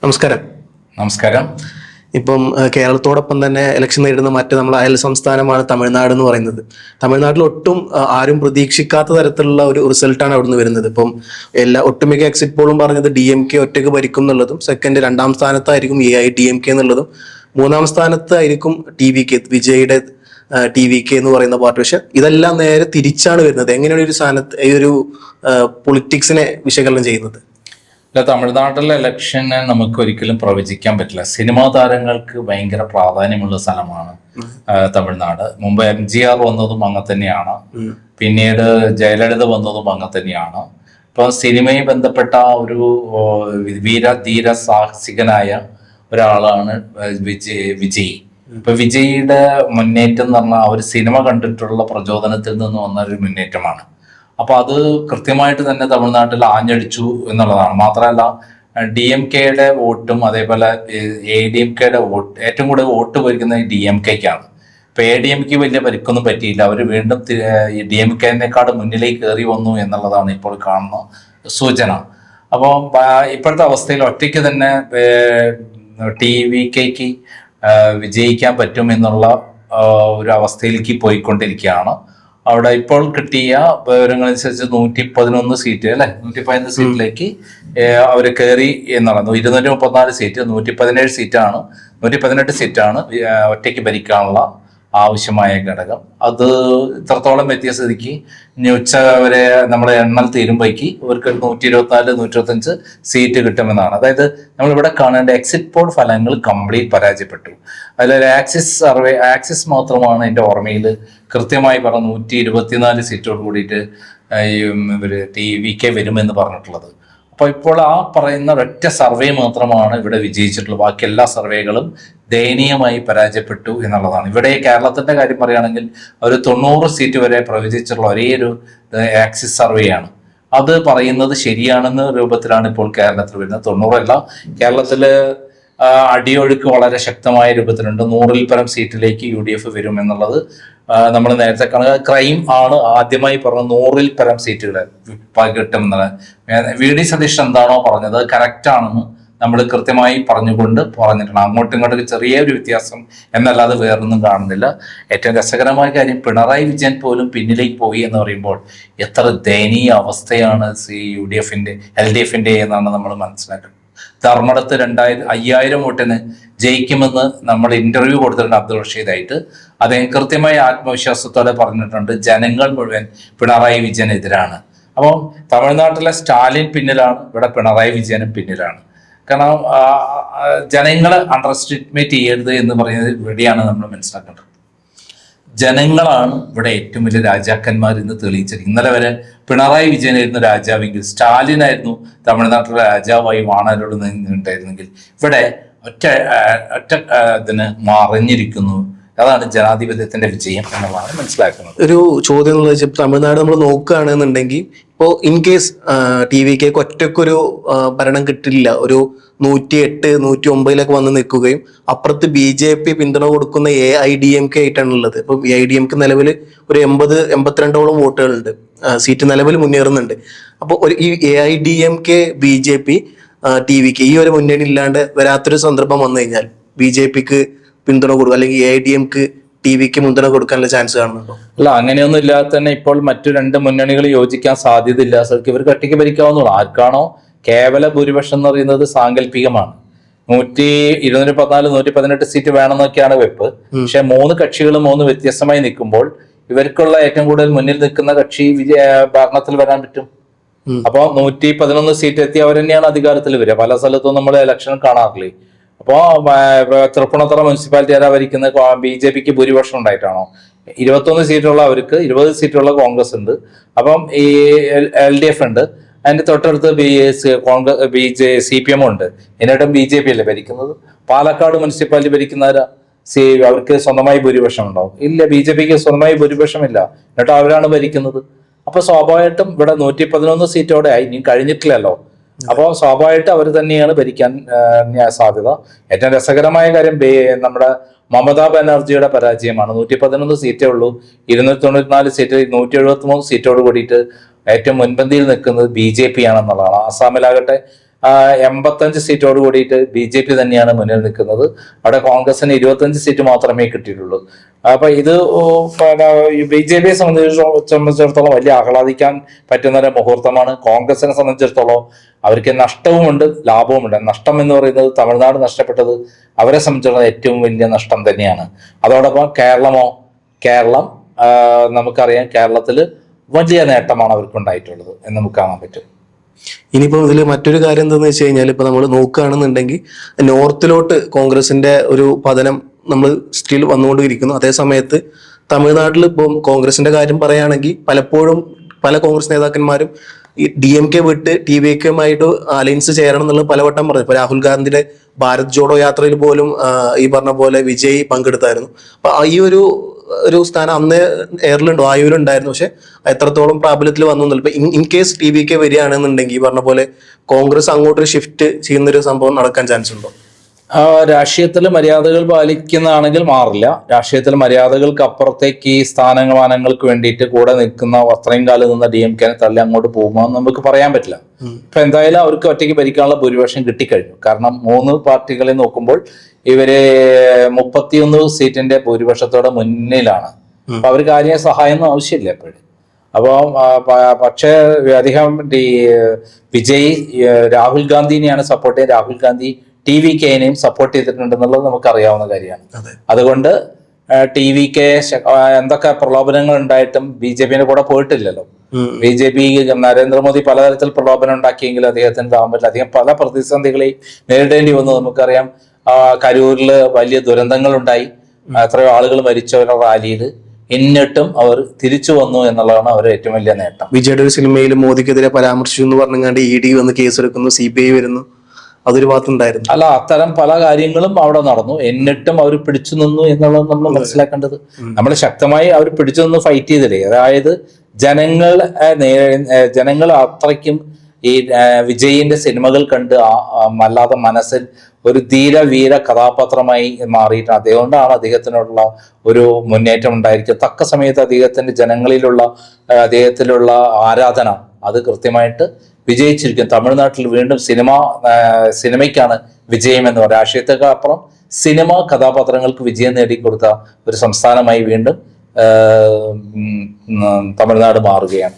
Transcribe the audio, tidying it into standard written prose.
നമസ്കാരം. നമസ്കാരം. ഇപ്പം കേരളത്തോടൊപ്പം തന്നെ ഇലക്ഷൻ നേരിടുന്ന മറ്റ് നമ്മളെ അയൽ സംസ്ഥാനമാണ് തമിഴ്നാട് എന്ന് പറയുന്നത്. തമിഴ്നാട്ടിൽ ഒട്ടും ആരും പ്രതീക്ഷിക്കാത്ത തരത്തിലുള്ള ഒരു റിസൾട്ടാണ് അവിടുന്ന് വരുന്നത്. ഇപ്പം ഒട്ടുമിക്ക എക്സിറ്റ് പോളും പറഞ്ഞത് DMK ഒറ്റയ്ക്ക് ഭരിക്കും എന്നുള്ളതും, രണ്ടാം സ്ഥാനത്തായിരിക്കും AIDMK എന്നുള്ളതും, മൂന്നാം സ്ഥാനത്തായിരിക്കും TVK, വിജയുടെ TVK എന്ന് പറയുന്ന പാർട്ടി. പക്ഷെ ഇതെല്ലാം നേരെ തിരിച്ചാണ് വരുന്നത്. എങ്ങനെയാണ് ഒരു സ്ഥാനത്ത് ഈ ഒരു പൊളിറ്റിക്സിനെ വിശകലനം ചെയ്യുന്നത്? അല്ല, തമിഴ്നാട്ടിലെ ഇലക്ഷനെ നമുക്ക് ഒരിക്കലും പ്രവചിക്കാൻ പറ്റില്ല. സിനിമാ താരങ്ങൾക്ക് ഭയങ്കര പ്രാധാന്യമുള്ള സ്ഥലമാണ് തമിഴ്നാട്. മുമ്പ് MGR വന്നതും അങ്ങനെ തന്നെയാണ്, പിന്നീട് ജയലളിത വന്നതും അങ്ങനെ തന്നെയാണ്. ഇപ്പൊ സിനിമയിൽ ബന്ധപ്പെട്ട ഒരു ധീര സാഹസികനായ ഒരാളാണ് വിജയ്. ഇപ്പൊ വിജയിയുടെ മുന്നേറ്റം എന്ന് പറഞ്ഞാൽ അവർ സിനിമ കണ്ടിട്ടുള്ള പ്രചോദനത്തിൽ നിന്ന് വന്ന ഒരു മുന്നേറ്റമാണ്. അപ്പൊ അത് കൃത്യമായിട്ട് തന്നെ തമിഴ്നാട്ടിൽ ആഞ്ഞടിച്ചു എന്നുള്ളതാണ്. മാത്രമല്ല, DMKയുടെ വോട്ടും അതേപോലെ AIDMKയുടെ വോട്ട്, ഏറ്റവും കൂടുതൽ വോട്ട് ഭരിക്കുന്നത് DMKക്കാണ്. ഇപ്പൊ AIDMK വലിയ പരിക്കൊന്നും പറ്റിയില്ല. അവർ വീണ്ടും DMKനേക്കാട് മുന്നിലേക്ക് കയറി വന്നു എന്നുള്ളതാണ് ഇപ്പോൾ കാണുന്ന സൂചന. അപ്പോൾ ഇപ്പോഴത്തെ അവസ്ഥയിൽ ഒറ്റയ്ക്ക് തന്നെ TVKക്ക് വിജയിക്കാൻ പറ്റും എന്നുള്ള ഒരു അവസ്ഥയിലേക്ക് പോയിക്കൊണ്ടിരിക്കുകയാണ്. അവിടെ ഇപ്പോൾ കിട്ടിയ വിവരങ്ങളനുസരിച്ച് 111 സീറ്റ് അല്ലെ, 111 സീറ്റിലേക്ക് അവർ കയറി എന്നുള്ളത്. 234 സീറ്റ്, 117 സീറ്റാണ്, 118 സീറ്റാണ് ഒറ്റയ്ക്ക് ഭരിക്കാനുള്ള ആവശ്യമായ ഘടകം. അത് ഇത്രത്തോളം എത്തിയ സ്ഥിതിക്ക് ഇനി ഉച്ച വരെ നമ്മുടെ എണ്ണൽ തീരുമ്പോഴേക്ക് ഇവർക്ക് 124, 125 സീറ്റ് കിട്ടുമെന്നാണ്. അതായത് നമ്മളിവിടെ കാണേണ്ട എക്സിറ്റ് പോൾ ഫലങ്ങൾ കംപ്ലീറ്റ് പരാജയപ്പെട്ടു. അതിൽ ആക്സിസ് മാത്രമാണ് എൻ്റെ ഓർമ്മയിൽ കൃത്യമായി പറഞ്ഞ 124 സീറ്റോട് കൂടിയിട്ട് ഇവര് TVK വരുമെന്ന് പറഞ്ഞിട്ടുള്ളത്. അപ്പൊ ഇപ്പോൾ ആ പറയുന്ന ഒരൊറ്റ സർവേ മാത്രമാണ് ഇവിടെ വിജയിച്ചിട്ടുള്ളത്. ബാക്കി എല്ലാ സർവേകളും ദയനീയമായി പരാജയപ്പെട്ടു എന്നുള്ളതാണ്. ഇവിടെ കേരളത്തിന്റെ കാര്യം പറയുകയാണെങ്കിൽ ഒരു 90 സീറ്റ് വരെ പ്രവചിച്ചിട്ടുള്ള ഒരേ ഒരു ആക്സിസ് സർവേയാണ്. അത് പറയുന്നത് ശരിയാണെന്ന രൂപത്തിലാണ് ഇപ്പോൾ കേരളത്തിൽ വരുന്നത്. 90 അല്ല, കേരളത്തില് അടിയൊഴുക്ക് വളരെ ശക്തമായ രൂപത്തിലുണ്ട്. 100-ൽ പരം സീറ്റിലേക്ക് UDF വരും എന്നുള്ളത് നമ്മൾ നേരത്തെ കാണുക. ക്രൈം ആണ് ആദ്യമായി പറഞ്ഞ 100-ൽ പരം സീറ്റുകൾ കിട്ടുമെന്നത്. VD സതീഷ് എന്താണോ പറഞ്ഞത് കറക്റ്റ് ആണെന്ന് നമ്മൾ കൃത്യമായി പറഞ്ഞിട്ടുണ്ട്. അങ്ങോട്ടും ഇങ്ങോട്ടും ചെറിയൊരു വ്യത്യാസം എന്നല്ലാതെ വേറൊന്നും കാണുന്നില്ല. ഏറ്റവും രസകരമായ കാര്യം, പിണറായി വിജയൻ പോലും പിന്നിലേക്ക് പോയി എന്ന് പറയുമ്പോൾ എത്ര ദയനീയ അവസ്ഥയാണ് UDFന്റെ LDFന്റെ എന്നാണ് നമ്മൾ മനസ്സിലാക്കുന്നത്. ധർമ്മടത്ത് 5000 വോട്ടിന് ജയിക്കുമെന്ന് നമ്മൾ ഇന്റർവ്യൂ കൊടുത്തിട്ടുണ്ട് അബ്ദുൾ റഷീദായിട്ട്. അദ്ദേഹം കൃത്യമായ ആത്മവിശ്വാസത്തോടെ പറഞ്ഞിട്ടുണ്ട് ജനങ്ങൾ മുഴുവൻ പിണറായി വിജയനെതിരാണ്. അപ്പം തമിഴ്നാട്ടിലെ സ്റ്റാലിൻ പിന്നിലാണ്, ഇവിടെ പിണറായി വിജയനും പിന്നിലാണ്. കാരണം ജനങ്ങളെ അണ്ടർ എസ്റ്റിമേറ്റ് ചെയ്യരുത് എന്ന് പറയുന്നത് ഇവിടെയാണ് നമ്മൾ മനസ്സിലാക്കേണ്ടത്. ജനങ്ങളാണ് ഇവിടെ ഏറ്റവും വലിയ രാജാക്കന്മാർ എന്ന് തെളിയിച്ചത്. ഇന്നലെ വരെ പിണറായി വിജയനായിരുന്നു രാജാവെങ്കിൽ, സ്റ്റാലിനായിരുന്നു തമിഴ്നാട്ടിലെ രാജാവായി വാണരോട് നിന്നിട്ടുണ്ടായിരുന്നെങ്കിൽ ഇവിടെ ഒറ്റ ഇതിന് മറിഞ്ഞിരിക്കുന്നു. അതാണ് ജനാധിപത്യത്തിന്റെ വിജയം എന്നുള്ളതാണ് മനസ്സിലാക്കുന്നത്. ഒരു ചോദ്യം എന്ന് വെച്ചാൽ, തമിഴ്നാട് നമ്മൾ നോക്കുകയാണെന്നുണ്ടെങ്കിൽ ഇപ്പോൾ ഇൻ കേസ് TVK ഒറ്റക്കൊരു ഭരണം കിട്ടില്ല, ഒരു 108, 109 വന്ന് നിൽക്കുകയും അപ്പുറത്ത് BJP പിന്തുണ കൊടുക്കുന്ന AIDMK ആയിട്ടാണുള്ളത്. ഇപ്പൊ AIDMK നിലവിൽ ഒരു 82 വോട്ടുകളുണ്ട്, സീറ്റ് നിലവിൽ മുന്നേറുന്നുണ്ട്. അപ്പോൾ ഈ AIDMK BJP TVK ഈ ഒരു മുന്നണി ഇല്ലാണ്ട് വരാത്തൊരു സന്ദർഭം വന്നു കഴിഞ്ഞാൽ BJPക്ക് പിന്തുണ കൊടുക്കുക, അല്ലെങ്കിൽ AIDMK TVക്ക് മുൻതൂക്കം കൊടുക്കാനുള്ള ചാൻസ് കാണുന്നുണ്ടോ? അല്ല, അങ്ങനെയൊന്നും ഇല്ലാതെ തന്നെ ഇപ്പോൾ മറ്റു 2 മുന്നണികൾ യോജിക്കാൻ സാധ്യതയില്ല. ഇവർക്ക് ഒറ്റയ്ക്ക് ഭരിക്കാവുന്നുള്ളൂ. ആർക്കാണോ കേവല ഭൂരിപക്ഷം എന്ന് പറയുന്നത് സാങ്കല്പികമാണ്. 214, 118 സീറ്റ് വേണമെന്നൊക്കെയാണ് വെപ്പ്. പക്ഷെ 3 കക്ഷികൾ 3 വ്യത്യസ്തമായി നിൽക്കുമ്പോൾ ഇവർക്കുള്ള ഏറ്റവും കൂടുതൽ മുന്നിൽ നിൽക്കുന്ന കക്ഷി ഭരണത്തിൽ വരാൻ പറ്റും. അപ്പൊ 111 സീറ്റ് എത്തി അവർ തന്നെയാണ് അധികാരത്തിൽ വരിക. പല സ്ഥലത്തും നമ്മൾ ഇലക്ഷൻ കാണാറില്ലേ? അപ്പോ തൃപ്പൂണിത്തുറ മുനിസിപ്പാലിറ്റി ആരാ ഭരിക്കുന്നത്? BJPക്ക് ഭൂരിപക്ഷം ഉണ്ടായിട്ടാണോ? 21 സീറ്റുള്ള അവർക്ക്, 20 സീറ്റുള്ള കോൺഗ്രസ് ഉണ്ട്. അപ്പം ഈ LDF ഉണ്ട്. അതിന്റെ തൊട്ടടുത്ത് CPM ഉണ്ട്. എന്നിട്ടും BJP അല്ലേ ഭരിക്കുന്നത്. പാലക്കാട് മുനിസിപ്പാലിറ്റി ഭരിക്കുന്നവരാ? അവർക്ക് സ്വന്തമായി ഭൂരിപക്ഷം ഉണ്ടാവും? ഇല്ല, BJPക്ക് സ്വന്തമായി ഭൂരിപക്ഷം ഇല്ല, എന്നിട്ട് അവരാണ് ഭരിക്കുന്നത്. അപ്പൊ സ്വാഭാവികമായിട്ടും ഇവിടെ 111 സീറ്റോടെ ആയി, ഇനി കഴിഞ്ഞിട്ടില്ലല്ലോ. അപ്പോൾ സ്വാഭാവികമായിട്ട് അവർ തന്നെയാണ് ഭരിക്കാൻ സാധ്യത. ഏറ്റവും രസകരമായ കാര്യം നമ്മുടെ മമതാ ബാനർജിയുടെ പരാജയമാണ്. 111 സീറ്റേ ഉള്ളൂ, 294 സീറ്റ്, 173 സീറ്റോട് കൂടിയിട്ട് ഏറ്റവും മുൻപന്തിയിൽ നിൽക്കുന്നത് BJP ആണെന്നുള്ളതാണ്. ആസാമിലാകട്ടെ 85 സീറ്റോട് കൂടിയിട്ട് BJP തന്നെയാണ് മുന്നിൽ നിൽക്കുന്നത്. അവിടെ കോൺഗ്രസിന് 25 സീറ്റ് മാത്രമേ കിട്ടിയിട്ടുള്ളൂ. അപ്പൊ ഇത് BJPയെ സംബന്ധിച്ചിടത്തോളം വലിയ ആഹ്ലാദിക്കാൻ പറ്റുന്ന ഒരു മുഹൂർത്തമാണ്. കോൺഗ്രസിനെ സംബന്ധിച്ചിടത്തോളം അവർക്ക് നഷ്ടവുമുണ്ട് ലാഭവുമുണ്ട്. നഷ്ടം എന്ന് പറയുന്നത് തമിഴ്നാട് നഷ്ടപ്പെട്ടത് അവരെ സംബന്ധിച്ചിടത്തോളം ഏറ്റവും വലിയ നഷ്ടം തന്നെയാണ്. അതോടൊപ്പം കേരളം നമുക്കറിയാം, കേരളത്തിൽ വലിയ നേട്ടമാണ് അവർക്കുണ്ടായിട്ടുള്ളത് എന്ന് നമുക്ക് കാണാൻ പറ്റും. ഇനിയിപ്പോൾ ഇതിൽ മറ്റൊരു കാര്യം എന്താണെന്ന് വെച്ച് കഴിഞ്ഞാൽ, ഇപ്പൊ നമ്മൾ നോക്കുകയാണെന്നുണ്ടെങ്കിൽ നോർത്തിലോട്ട് കോൺഗ്രസിന്റെ ഒരു പതനം നമ്മൾ സ്റ്റിൽ വന്നുകൊണ്ടിരിക്കുന്നു. അതേ സമയത്ത് തമിഴ്നാട്ടിൽ ഇപ്പം കോൺഗ്രസിന്റെ കാര്യം പറയുകയാണെങ്കിൽ പലപ്പോഴും പല കോൺഗ്രസ് നേതാക്കന്മാരും ഈ DMK വിട്ട് TVKയുമായിട്ട് അലയൻസ് ചേരണം എന്നുള്ളത് പലവട്ടം പറഞ്ഞു. ഇപ്പൊ രാഹുൽ ഗാന്ധിയുടെ ഭാരത് ജോഡോ യാത്രയിൽ പോലും ഈ പറഞ്ഞ പോലെ വിജയ് പങ്കെടുത്തായിരുന്നു. അപ്പൊ ഈ ഒരു സ്ഥാനം അന്ന് എയറിലുണ്ടോ, ആയുരുണ്ടായിരുന്നു. പക്ഷെ എത്രത്തോളം പ്രാബല്യത്തിൽ വന്നു എന്നുള്ളത് ഇപ്പൊ ഇൻ കേസ് TVK വരികയാണെന്നുണ്ടെങ്കിൽ ഈ പറഞ്ഞ പോലെ കോൺഗ്രസ് അങ്ങോട്ട് ഷിഫ്റ്റ് ചെയ്യുന്നൊരു സംഭവം നടക്കാൻ ചാൻസ് ഉണ്ടോ? രാഷ്ട്രീയത്തിൽ മര്യാദകൾ പാലിക്കുന്നതാണെങ്കിൽ മാറില്ല. രാഷ്ട്രീയത്തിൽ മര്യാദകൾക്ക് അപ്പുറത്തേക്ക് ഈ സ്ഥാനമാനങ്ങൾക്ക് വേണ്ടിയിട്ട് കൂടെ നിൽക്കുന്ന അത്രയും കാലം നിന്ന DMK തള്ളി അങ്ങോട്ട് പോകുമോ എന്ന് നമുക്ക് പറയാൻ പറ്റില്ല. ഇപ്പൊ എന്തായാലും അവർക്ക് ഒറ്റയ്ക്ക് ഭരിക്കാനുള്ള ഭൂരിപക്ഷം കിട്ടിക്കഴിഞ്ഞു. കാരണം 3 പാർട്ടികളെ നോക്കുമ്പോൾ ഇവര് 31 സീറ്റിന്റെ ഭൂരിപക്ഷത്തോടെ മുന്നിലാണ്. അപ്പൊ അവർക്ക് ആരെയും സഹായമൊന്നും ആവശ്യമില്ല എപ്പോഴും. അപ്പോൾ പക്ഷേ അധികം വിജയ് രാഹുൽ ഗാന്ധിനെയാണ് സപ്പോർട്ട് ചെയ്യുന്നത്. രാഹുൽ ഗാന്ധി TVKനെയും സപ്പോർട്ട് ചെയ്തിട്ടുണ്ടെന്നുള്ളത് നമുക്കറിയാവുന്ന കാര്യമാണ്. അതുകൊണ്ട് TVK എന്തൊക്കെ പ്രലോഭനങ്ങൾ ഉണ്ടായിട്ടും BJPയുടെ കൂടെ പോയിട്ടില്ലല്ലോ. BJP നരേന്ദ്രമോദി പലതരത്തിൽ പ്രലോഭനം ഉണ്ടാക്കിയെങ്കിലും അദ്ദേഹത്തിന് താൻ പറ്റില്ല. അദ്ദേഹം പല പ്രതിസന്ധികളെയും നേരിടേണ്ടി വന്നു. നമുക്കറിയാം, കരൂരിൽ വലിയ ദുരന്തങ്ങൾ ഉണ്ടായി, എത്രയോ ആളുകൾ മരിച്ചവരുടെ റാലിയിൽ. എന്നിട്ടും അവർ തിരിച്ചു വന്നു എന്നുള്ളതാണ് അവരുടെ ഏറ്റവും വലിയ നേട്ടം. വിജയുടെ ഒരു സിനിമയിൽ മോദിക്കെതിരെ പരാമർശിച്ചു എന്ന് പറഞ്ഞാണ്ട് ED വന്ന് കേസെടുക്കുന്നു, CBI വരുന്നു, അതൊരു ഭാഗത്തുണ്ടായിരുന്നു. അല്ല, അത്തരം പല കാര്യങ്ങളും അവിടെ നടന്നു. എന്നിട്ടും അവർ പിടിച്ചു നിന്നു എന്നുള്ളത് നമ്മൾ മനസ്സിലാക്കേണ്ടത്. നമ്മൾ ശക്തമായി അവർ പിടിച്ചു നിന്ന് ഫൈറ്റ് ചെയ്തില്ലേ. അതായത് ജനങ്ങൾ അത്രയ്ക്കും ഈ വിജയിന്റെ സിനിമകൾ കണ്ട് അല്ലാതെ മനസ്സിൽ ഒരു ധീര കഥാപാത്രമായി മാറിയിട്ട് അതുകൊണ്ടാണ് അദ്ദേഹത്തിനുള്ള ഒരു മുന്നേറ്റം ഉണ്ടായിരിക്കുക. തക്ക സമയത്ത് അദ്ദേഹത്തിലുള്ള ആരാധന അത് കൃത്യമായിട്ട് വിജയിച്ചിരിക്കും. തമിഴ്നാട്ടിൽ വീണ്ടും സിനിമയ്ക്കാണ് വിജയം എന്ന് പറയുക. രാഷ്ട്രീയത്തേക്കാൾ അപ്പുറം സിനിമ കഥാപാത്രങ്ങൾക്ക് വിജയം നേടിക്കൊടുത്ത ഒരു സംസ്ഥാനമായി വീണ്ടും തമിഴ്നാട് മാറുകയാണ്.